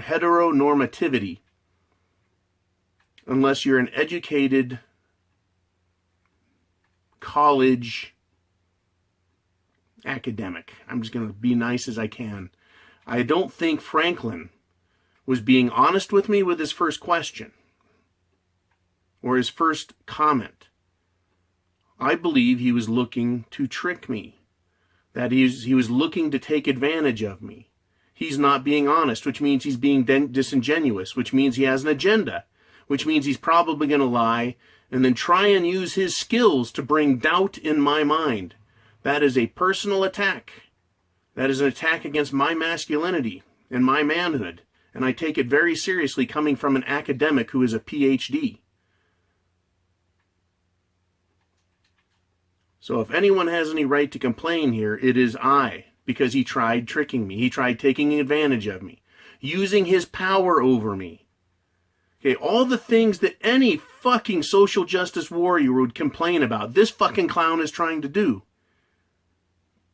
heteronormativity unless you're an educated college academic. I'm just going to be nice as I can. I don't think Franklin was being honest with me with his first question or his first comment. I believe he was looking to trick me, that he was looking to take advantage of me. He's not being honest, which means he's being disingenuous, which means he has an agenda, which means he's probably going to lie and then try and use his skills to bring doubt in my mind. That is a personal attack. That is an attack against my masculinity and my manhood, and I take it very seriously coming from an academic who is a Ph.D. So if anyone has any right to complain here, it is I, because he tried tricking me. He tried taking advantage of me, using his power over me. Okay, all the things that any fucking social justice warrior would complain about, this fucking clown is trying to do,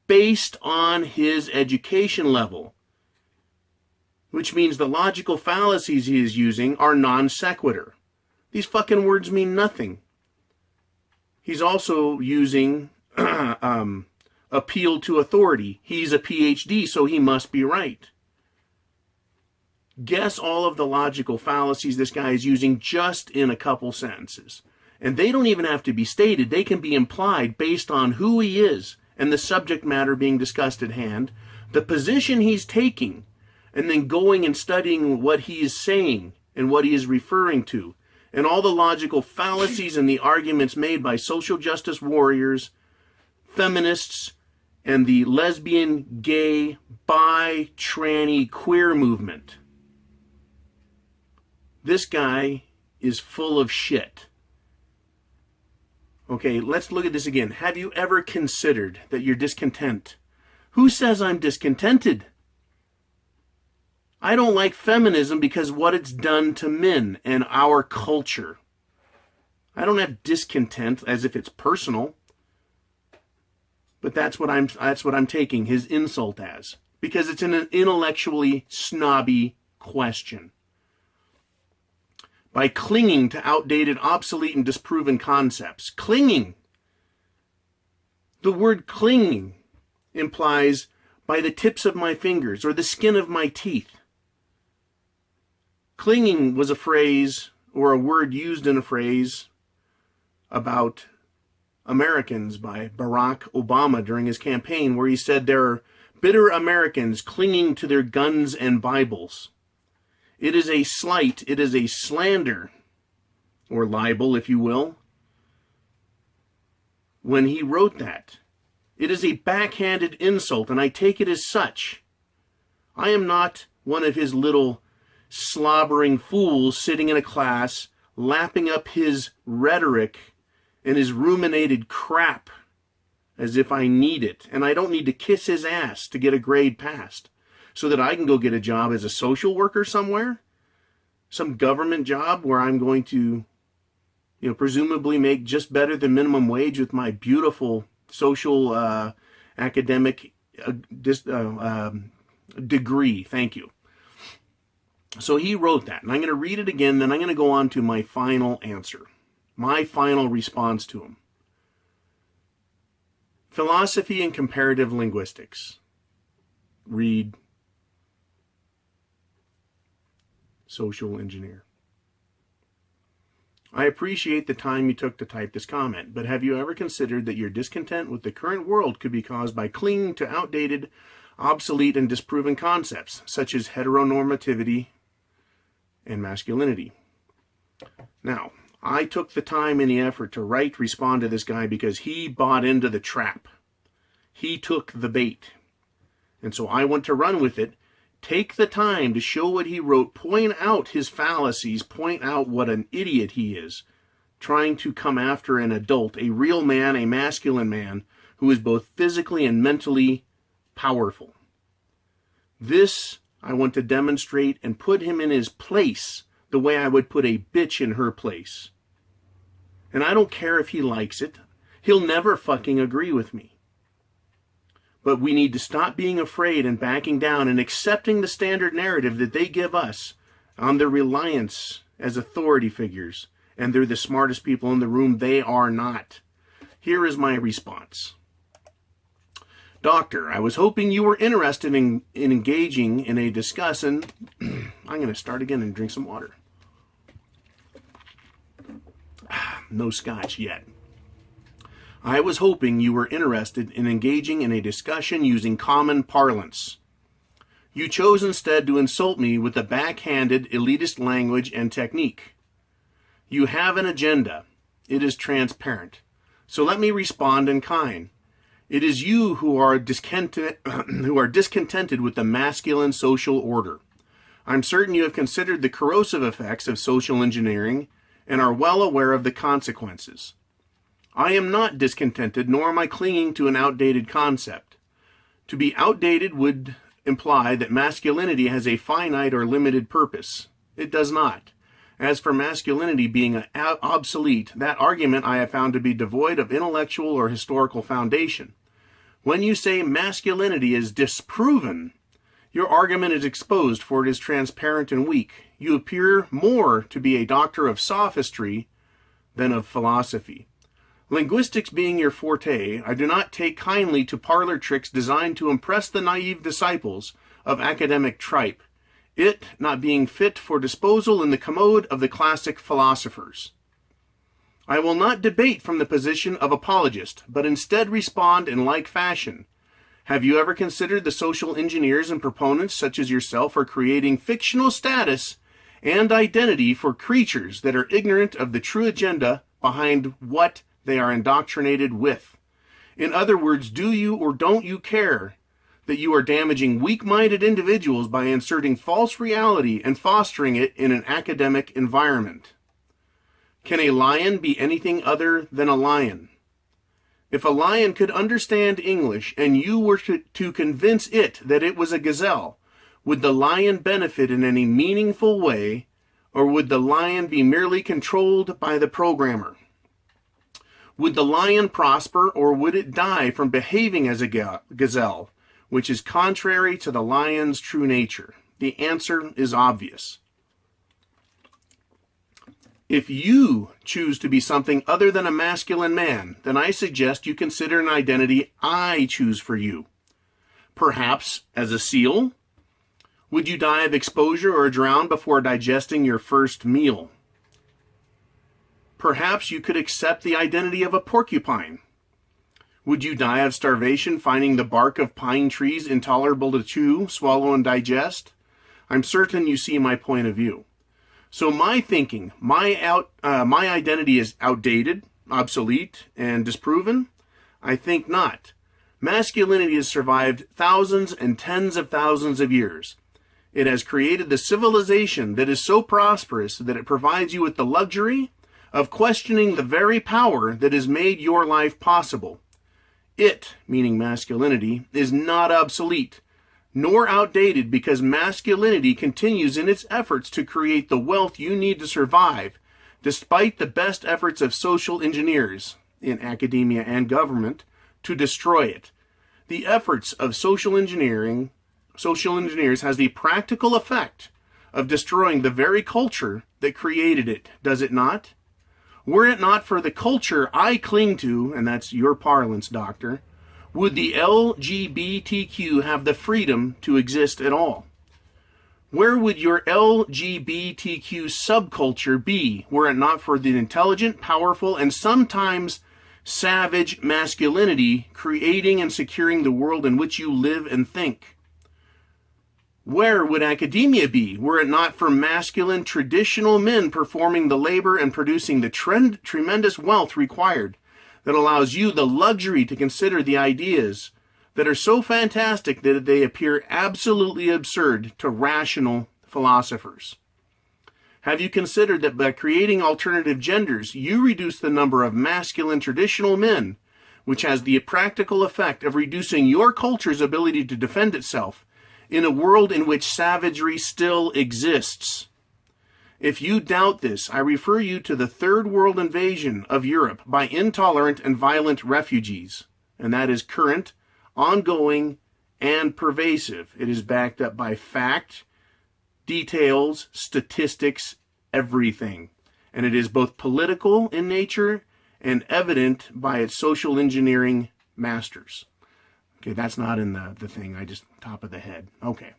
based on his education level, which means the logical fallacies he is using are non sequitur. These fucking words mean nothing. He's also using appeal to authority. He's a Ph.D., so he must be right. Guess all of the logical fallacies this guy is using just in a couple sentences. And they don't even have to be stated. They can be implied based on who he is and the subject matter being discussed at hand, the position he's taking, and then going and studying what he is saying and what he is referring to, and all the logical fallacies and the arguments made by social justice warriors, feminists, and the lesbian, gay, bi, tranny, queer movement. This guy is full of shit. Okay, let's look at this again. Have you ever considered that you're discontent? Who says I'm discontented? I don't like feminism because what it's done to men and our culture. I don't have discontent as if it's personal. But that's what I'm taking his insult as, because it's an intellectually snobby question. By clinging to outdated, obsolete, and disproven concepts. Clinging. The word clinging implies by the tips of my fingers or the skin of my teeth. Clinging was a phrase or a word used in a phrase about Americans by Barack Obama during his campaign, where he said there are bitter Americans clinging to their guns and Bibles. It is a slight, it is a slander, or libel, if you will, when he wrote that. It is a backhanded insult, and I take it as such. I am not one of his little slobbering fools sitting in a class, lapping up his rhetoric and his ruminated crap as if I need it, and I don't need to kiss his ass to get a grade passed, so that I can go get a job as a social worker somewhere, some government job where I'm going to, presumably make just better than minimum wage with my beautiful social academic degree. Thank you. So he wrote that, and I'm going to read it again, then I'm going to go on to my final answer, my final response to him. Philosophy and comparative linguistics. Read social engineer. I appreciate the time you took to type this comment, but have you ever considered that your discontent with the current world could be caused by clinging to outdated, obsolete, and disproven concepts, such as heteronormativity and masculinity? Now, I took the time and the effort to respond to this guy because he bought into the trap. He took the bait. And so I want to run with it, take the time to show what he wrote, point out his fallacies, point out what an idiot he is, trying to come after an adult, a real man, a masculine man, who is both physically and mentally powerful. This I want to demonstrate and put him in his place the way I would put a bitch in her place. And I don't care if he likes it. He'll never fucking agree with me. But we need to stop being afraid and backing down and accepting the standard narrative that they give us on their reliance as authority figures, and they're the smartest people in the room. They are not. Here is my response. Doctor, I was hoping you were interested in engaging in a discussion. I'm going to start again and drink some water. No scotch yet. I was hoping you were interested in engaging in a discussion using common parlance. You chose instead to insult me with a backhanded, elitist language and technique. You have an agenda. It is transparent. So let me respond in kind. It is you who are discontented with the masculine social order. I'm certain you have considered the corrosive effects of social engineering and are well aware of the consequences. I am not discontented, nor am I clinging to an outdated concept. To be outdated would imply that masculinity has a finite or limited purpose. It does not. As for masculinity being obsolete, that argument I have found to be devoid of intellectual or historical foundation. When you say masculinity is disproven, your argument is exposed, for it is transparent and weak. You appear more to be a doctor of sophistry than of philosophy. Linguistics being your forte, I do not take kindly to parlor tricks designed to impress the naive disciples of academic tripe, it not being fit for disposal in the commode of the classic philosophers. I will not debate from the position of apologist, but instead respond in like fashion. Have you ever considered the social engineers and proponents such as yourself are creating fictional status and identity for creatures that are ignorant of the true agenda behind what they are indoctrinated with? In other words, do you or don't you care that you are damaging weak-minded individuals by inserting false reality and fostering it in an academic environment? Can a lion be anything other than a lion? If a lion could understand English and you were to convince it that it was a gazelle, would the lion benefit in any meaningful way, or would the lion be merely controlled by the programmer? Would the lion prosper, or would it die from behaving as a gazelle, which is contrary to the lion's true nature? The answer is obvious. If you choose to be something other than a masculine man, then I suggest you consider an identity I choose for you. Perhaps as a seal? Would you die of exposure or drown before digesting your first meal? Perhaps you could accept the identity of a porcupine. Would you die of starvation finding the bark of pine trees intolerable to chew, swallow, and digest? I'm certain you see my point of view. So my thinking, my identity is outdated, obsolete, and disproven? I think not. Masculinity has survived thousands and tens of thousands of years. It has created the civilization that is so prosperous that it provides you with the luxury of questioning the very power that has made your life possible. It, meaning masculinity, is not obsolete, nor outdated, because masculinity continues in its efforts to create the wealth you need to survive, despite the best efforts of social engineers, in academia and government, to destroy it. The efforts of social engineers has the practical effect of destroying the very culture that created it, does it not? Were it not for the culture I cling to, and that's your parlance, Doctor, would the LGBTQ have the freedom to exist at all? Where would your LGBTQ subculture be were it not for the intelligent, powerful, and sometimes savage masculinity creating and securing the world in which you live and think? Where would academia be were it not for masculine traditional men performing the labor and producing the tremendous wealth required that allows you the luxury to consider the ideas that are so fantastic that they appear absolutely absurd to rational philosophers? Have you considered that by creating alternative genders, you reduce the number of masculine traditional men, which has the practical effect of reducing your culture's ability to defend itself in a world in which savagery still exists? If you doubt this, I refer you to the Third World invasion of Europe by intolerant and violent refugees, and that is current, ongoing, and pervasive. It is backed up by fact, details, statistics, everything. And it is both political in nature and evident by its social engineering masters. Okay, that's not in the thing, I just top of the head. Okay.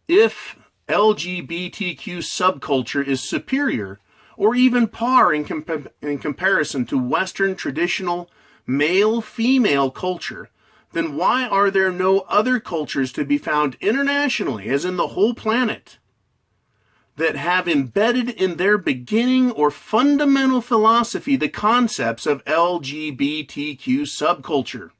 If LGBTQ subculture is superior or even par in comparison to Western traditional male-female culture, then why are there no other cultures to be found internationally, as in the whole planet, that have embedded in their beginning or fundamental philosophy the concepts of LGBTQ subculture?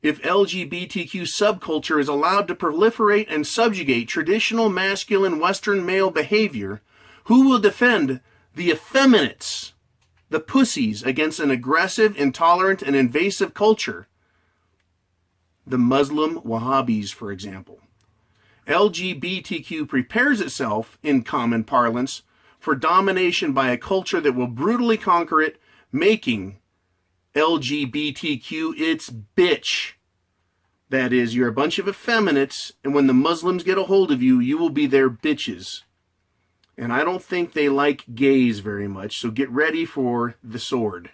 If LGBTQ subculture is allowed to proliferate and subjugate traditional masculine Western male behavior, who will defend the effeminates, the pussies, against an aggressive, intolerant, and invasive culture? The Muslim Wahhabis, for example. LGBTQ prepares itself, in common parlance, for domination by a culture that will brutally conquer it, making LGBTQ its bitch. That is, you're a bunch of effeminates, and when the Muslims get a hold of you, you will be their bitches. And I don't think they like gays very much, so get ready for the sword.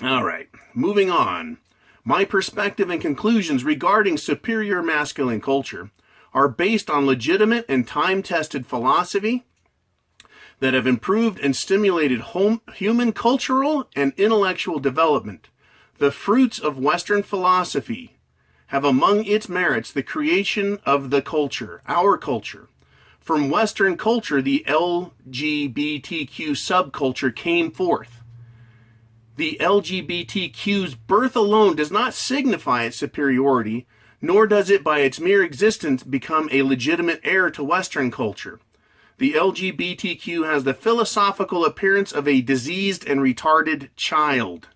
All right, moving on. My perspective and conclusions regarding superior masculine culture are based on legitimate and time-tested philosophy that have improved and stimulated human cultural and intellectual development. The fruits of Western philosophy have among its merits the creation of the culture, our culture. From Western culture, the LGBTQ subculture came forth. The LGBTQ's birth alone does not signify its superiority, nor does it by its mere existence become a legitimate heir to Western culture. The LGBTQ has the philosophical appearance of a diseased and retarded child.